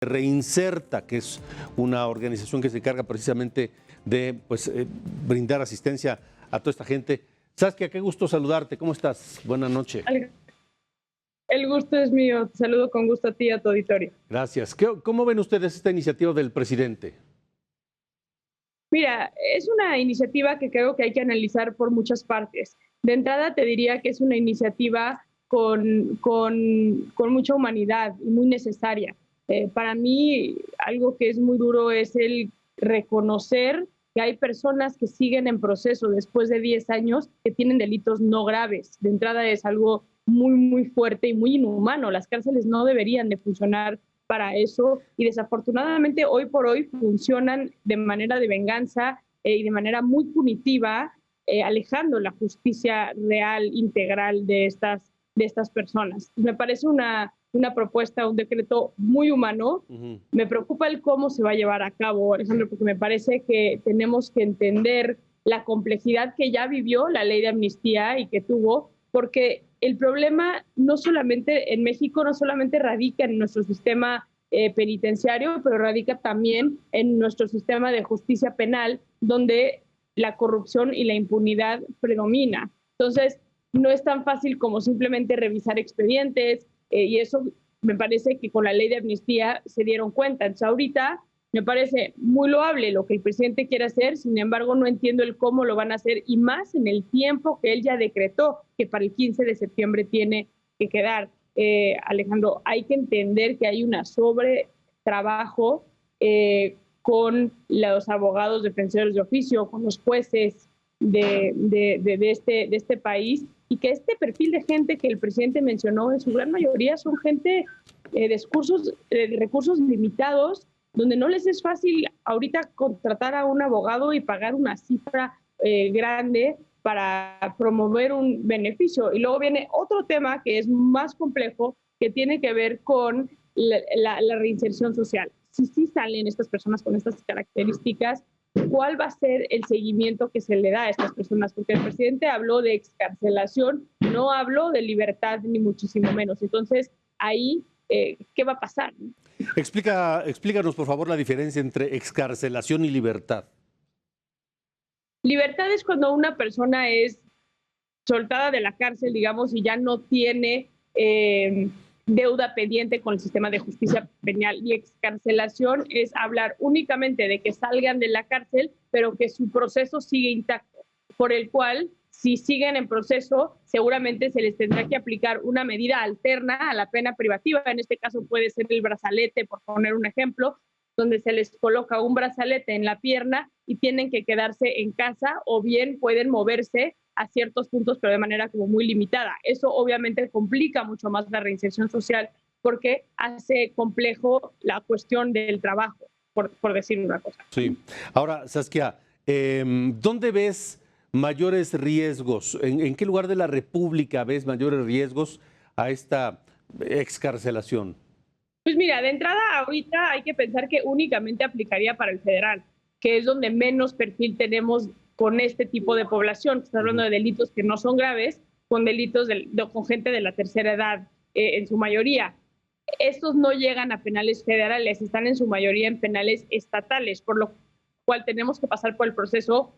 Reinserta, que es una organización que se encarga precisamente de brindar asistencia a toda esta gente. Saskia, qué gusto saludarte. ¿Cómo estás? Buenas noches. El gusto es mío. Te saludo con gusto a ti y a tu auditorio. Gracias. ¿Cómo ven ustedes esta iniciativa del presidente? Mira, es una iniciativa que creo que hay que analizar por muchas partes. De entrada te diría que es una iniciativa con mucha humanidad y muy necesaria. Para mí, algo que es muy duro es el reconocer que hay personas que siguen en proceso después de 10 años que tienen delitos no graves. De entrada es algo muy, muy fuerte y muy inhumano. Las cárceles no deberían de funcionar para eso y desafortunadamente hoy por hoy funcionan de manera de venganza y de manera muy punitiva, alejando la justicia real, integral de estas personas. Me parece una propuesta, un decreto muy humano. Me preocupa el cómo se va a llevar a cabo, Alejandro, porque me parece que tenemos que entender la complejidad que ya vivió la ley de amnistía y que tuvo, porque el problema no solamente en México, no solamente radica en nuestro sistema penitenciario, pero radica también en nuestro sistema de justicia penal, donde la corrupción y la impunidad predomina. Entonces, no es tan fácil como simplemente revisar expedientes, y eso me parece que con la ley de amnistía se dieron cuenta. Entonces, ahorita me parece muy loable lo que el presidente quiere hacer, sin embargo, no entiendo el cómo lo van a hacer, y más en el tiempo que él ya decretó, que para el 15 de septiembre tiene que quedar. Alejandro, hay que entender que hay una sobretrabajo con los abogados defensores de oficio, con los jueces de este país, y que este perfil de gente que el presidente mencionó, en su gran mayoría son gente de recursos limitados, donde no les es fácil ahorita contratar a un abogado y pagar una cifra grande para promover un beneficio. Y luego viene otro tema que es más complejo, que tiene que ver con la reinserción social. Si sí salen estas personas con estas características, ¿cuál va a ser el seguimiento que se le da a estas personas? Porque el presidente habló de excarcelación, no habló de libertad ni muchísimo menos. Entonces, ahí, ¿qué va a pasar? Explícanos, por favor, la diferencia entre excarcelación y libertad. Libertad es cuando una persona es soltada de la cárcel, digamos, y ya no tiene deuda pendiente con el sistema de justicia penal. Y excarcelación es hablar únicamente de que salgan de la cárcel, pero que su proceso sigue intacto, por el cual, si siguen en proceso, seguramente se les tendrá que aplicar una medida alterna a la pena privativa. En este caso puede ser el brazalete, por poner un ejemplo, donde se les coloca un brazalete en la pierna y tienen que quedarse en casa, o bien pueden moverse a ciertos puntos, pero de manera como muy limitada. Eso obviamente complica mucho más la reinserción social, porque hace complejo la cuestión del trabajo, por decir una cosa. Sí. Ahora, Saskia, ¿dónde ves mayores riesgos? ¿En qué lugar de la República ves mayores riesgos a esta excarcelación? Pues mira, de entrada ahorita hay que pensar que únicamente aplicaría para el federal, que es donde menos perfil tenemos con este tipo de población. Estás hablando de delitos que no son graves, con delitos con gente de la tercera edad en su mayoría. Estos no llegan a penales federales, están en su mayoría en penales estatales, por lo cual tenemos que pasar por el proceso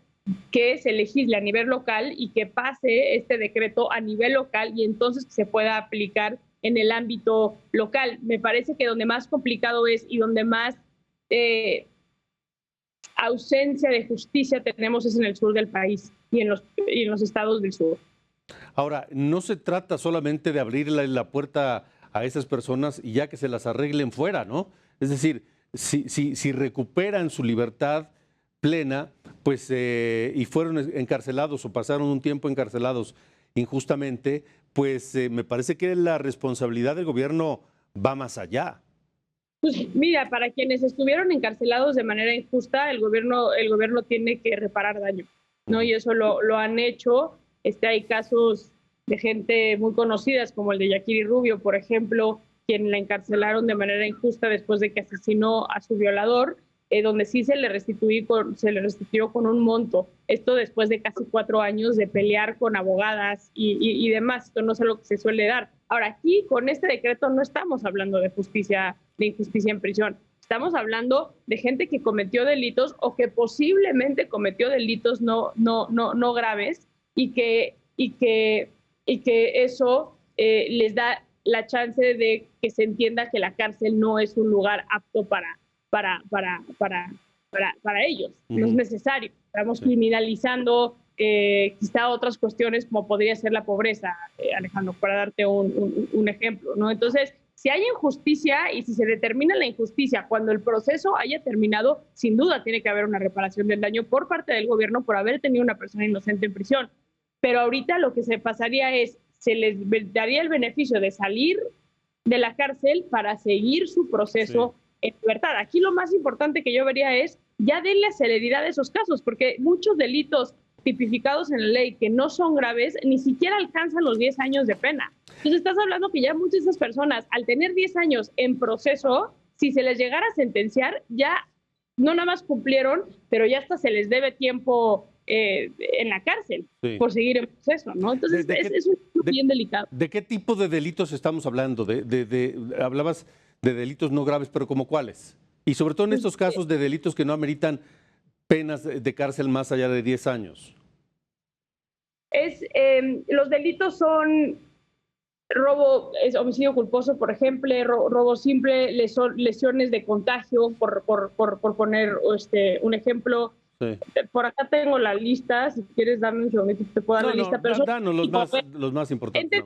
que se legisle a nivel local y que pase este decreto a nivel local, y entonces que se pueda aplicar en el ámbito local. Me parece que donde más complicado es y donde más ausencia de justicia tenemos es en el sur del país y en los estados del sur. Ahora, no se trata solamente de abrirle la puerta a esas personas y ya que se las arreglen fuera, ¿no? Es decir, si recuperan su libertad plena, pues y fueron encarcelados o pasaron un tiempo encarcelados injustamente, pues me parece que la responsabilidad del gobierno va más allá. Pues mira, para quienes estuvieron encarcelados de manera injusta, el gobierno tiene que reparar daño, ¿no? Y eso lo han hecho. Hay casos de gente muy conocidas, como el de Yakiri Rubio, por ejemplo, quien la encarcelaron de manera injusta después de que asesinó a su violador. donde sí se le restituyó con un monto. Esto después de casi 4 años de pelear con abogadas y demás. Esto no es algo que se suele dar. Ahora, aquí con este decreto no estamos hablando de injusticia en prisión. Estamos hablando de gente que cometió delitos o que posiblemente cometió delitos no graves y que eso les da la chance de que se entienda que la cárcel no es un lugar apto para ellos. No es necesario. Estamos criminalizando quizá otras cuestiones como podría ser la pobreza, Alejandro, para darte un ejemplo, ¿no? Entonces, si hay injusticia y si se determina la injusticia cuando el proceso haya terminado, sin duda tiene que haber una reparación del daño por parte del gobierno por haber tenido una persona inocente en prisión. Pero ahorita lo que se pasaría es, se les daría el beneficio de salir de la cárcel para seguir su proceso en libertad. Aquí lo más importante que yo vería es ya denle celeridad a esos casos, porque muchos delitos tipificados en la ley que no son graves ni siquiera alcanzan los 10 años de pena. Entonces estás hablando que ya muchas de esas personas, al tener 10 años en proceso, si se les llegara a sentenciar, ya no nada más cumplieron, pero ya hasta se les debe tiempo en la cárcel por seguir en proceso, ¿no? Entonces es bien delicado. ¿De qué tipo de delitos estamos hablando? Hablabas de delitos no graves, pero ¿como cuáles? Y sobre todo en estos casos de delitos que no ameritan penas de cárcel más allá de 10 años. Los delitos son robo, homicidio culposo, por ejemplo, robo simple, lesiones de contagio, por poner un ejemplo. Sí. Por acá tengo la lista, si quieres darme un segundito, te puedo dar la lista. Pero danos los más importantes.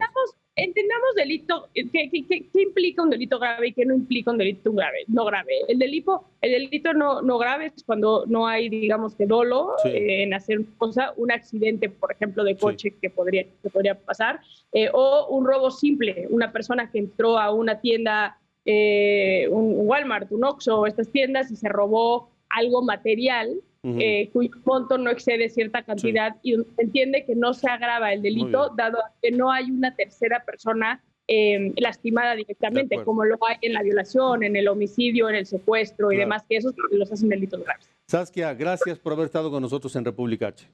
Entendamos delito, ¿qué implica un delito grave y qué no implica un delito no grave? El delito no grave es cuando no hay, digamos, que dolo en hacer una cosa, un accidente, por ejemplo, de coche que podría pasar, o un robo simple, una persona que entró a una tienda, un Walmart, un Oxxo, estas tiendas, y se robó algo material, cuyo monto no excede cierta cantidad y se entiende que no se agrava el delito, dado que no hay una tercera persona lastimada directamente, como lo hay en la violación, en el homicidio, en el secuestro y demás, que esos los hacen delitos graves. Saskia, gracias por haber estado con nosotros en República H.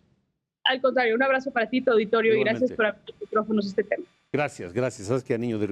Al contrario, un abrazo para ti, tu auditorio, y gracias por abrir los micrófonos este tema. Gracias, Saskia Niño de Rivera.